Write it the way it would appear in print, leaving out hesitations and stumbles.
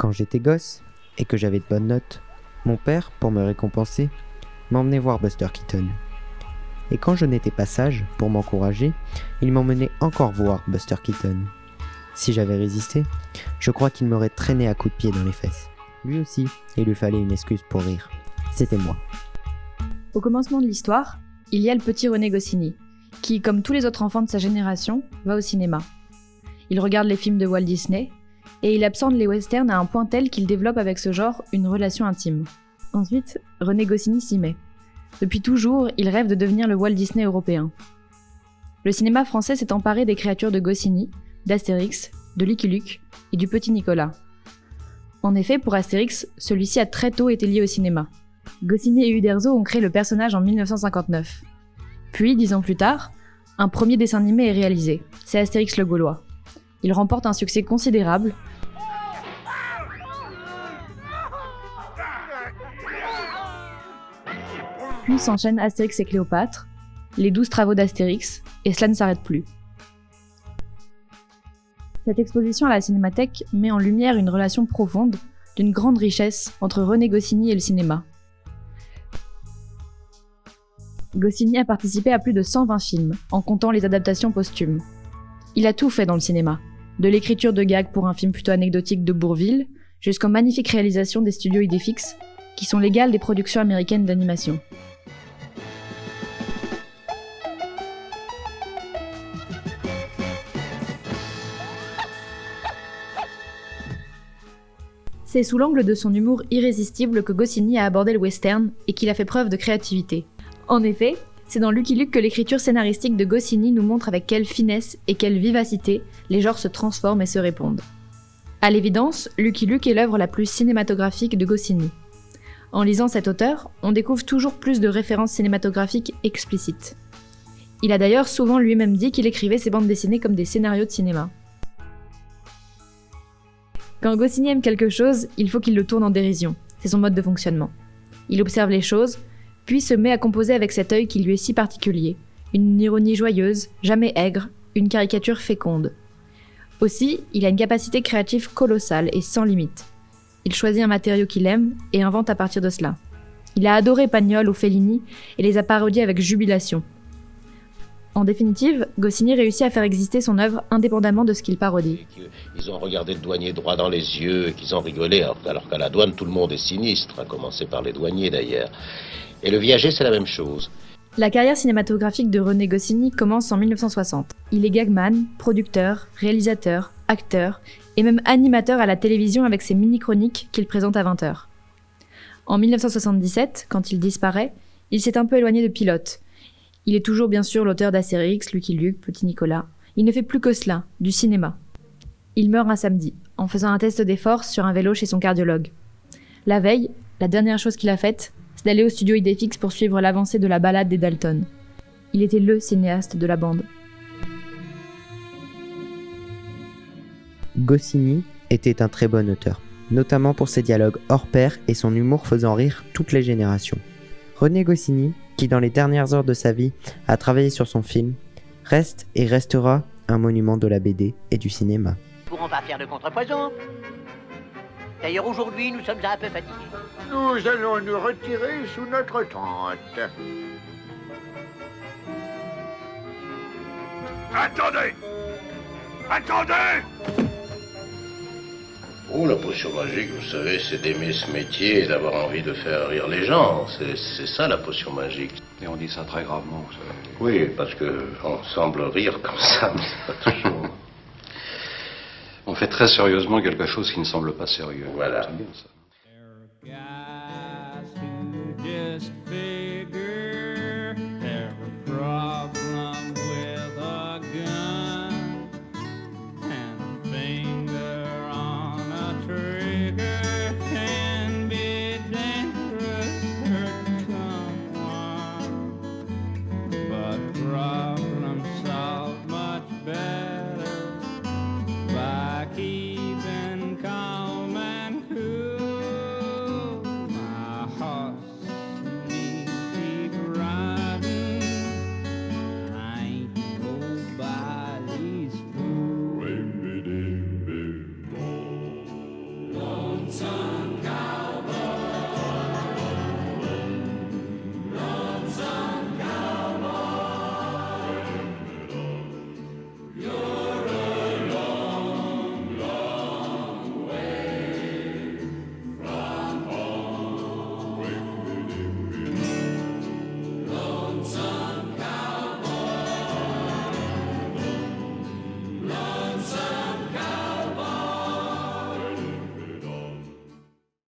Quand j'étais gosse et que j'avais de bonnes notes, mon père, pour me récompenser, m'emmenait voir Buster Keaton. Et quand je n'étais pas sage, pour m'encourager, il m'emmenait encore voir Buster Keaton. Si j'avais résisté, je crois qu'il m'aurait traîné à coups de pied dans les fesses. Lui aussi, il lui fallait une excuse pour rire. C'était moi. Au commencement de l'histoire, il y a le petit René Goscinny, qui, comme tous les autres enfants de sa génération, va au cinéma. Il regarde les films de Walt Disney, et il absorbe les westerns à un point tel qu'il développe avec ce genre une relation intime. Ensuite, René Goscinny s'y met. Depuis toujours, il rêve de devenir le Walt Disney européen. Le cinéma français s'est emparé des créatures de Goscinny, d'Astérix, de Lucky Luke et du petit Nicolas. En effet, pour Astérix, celui-ci a très tôt été lié au cinéma. Goscinny et Uderzo ont créé le personnage en 1959. Puis, 10 ans plus tard, un premier dessin animé est réalisé, c'est Astérix le Gaulois. Il remporte un succès considérable. Puis s'enchaînent Astérix et Cléopâtre, les 12 travaux d'Astérix, et cela ne s'arrête plus. Cette exposition à la Cinémathèque met en lumière une relation profonde, d'une grande richesse, entre René Goscinny et le cinéma. Goscinny a participé à plus de 120 films, en comptant les adaptations posthumes. Il a tout fait dans le cinéma, de l'écriture de gags pour un film plutôt anecdotique de Bourvil, jusqu'aux magnifiques réalisations des studios Idéfix, qui sont l'égale des productions américaines d'animation. C'est sous l'angle de son humour irrésistible que Goscinny a abordé le western et qu'il a fait preuve de créativité. En effet, c'est dans Lucky Luke que l'écriture scénaristique de Goscinny nous montre avec quelle finesse et quelle vivacité les genres se transforment et se répondent. À l'évidence, Lucky Luke est l'œuvre la plus cinématographique de Goscinny. En lisant cet auteur, on découvre toujours plus de références cinématographiques explicites. Il a d'ailleurs souvent lui-même dit qu'il écrivait ses bandes dessinées comme des scénarios de cinéma. Quand Goscinny aime quelque chose, il faut qu'il le tourne en dérision, c'est son mode de fonctionnement. Il observe les choses, puis se met à composer avec cet œil qui lui est si particulier, une ironie joyeuse, jamais aigre, une caricature féconde. Aussi, il a une capacité créative colossale et sans limite. Il choisit un matériau qu'il aime et invente à partir de cela. Il a adoré Pagnol ou Fellini et les a parodiés avec jubilation. En définitive, Goscinny réussit à faire exister son œuvre indépendamment de ce qu'il parodie. Ils ont regardé le douanier droit dans les yeux et qu'ils ont rigolé, alors qu'à la douane, tout le monde est sinistre, à commencer par les douaniers d'ailleurs. Et le viager, c'est la même chose. La carrière cinématographique de René Goscinny commence en 1960. Il est gagman, producteur, réalisateur, acteur et même animateur à la télévision avec ses mini-chroniques qu'il présente à 20h. En 1977, quand il disparaît, il s'est un peu éloigné de pilote. Il est toujours bien sûr l'auteur d'Astérix, Lucky Luke, Petit Nicolas. Il ne fait plus que cela, du cinéma. Il meurt un samedi, en faisant un test des forces sur un vélo chez son cardiologue. La veille, la dernière chose qu'il a faite, c'est d'aller au studio Idéfix pour suivre l'avancée de la balade des Dalton. Il était le cinéaste de la bande. Goscinny était un très bon auteur, notamment pour ses dialogues hors pair et son humour faisant rire toutes les générations. René Goscinny, qui dans les dernières heures de sa vie a travaillé sur son film, reste et restera un monument de la BD et du cinéma. Nous ne pourrons pas faire de contrepoison. D'ailleurs, aujourd'hui, nous sommes un peu fatigués. Nous allons nous retirer sous notre tente. Attendez! Attendez! Oh, la potion magique, vous savez, c'est d'aimer ce métier et d'avoir envie de faire rire les gens. C'est ça, la potion magique. Et on dit ça très gravement, vous savez. Oui, parce qu'on semble rire comme ça, mais c'est pas toujours. On fait très sérieusement quelque chose qui ne semble pas sérieux. Voilà. C'est bien ça.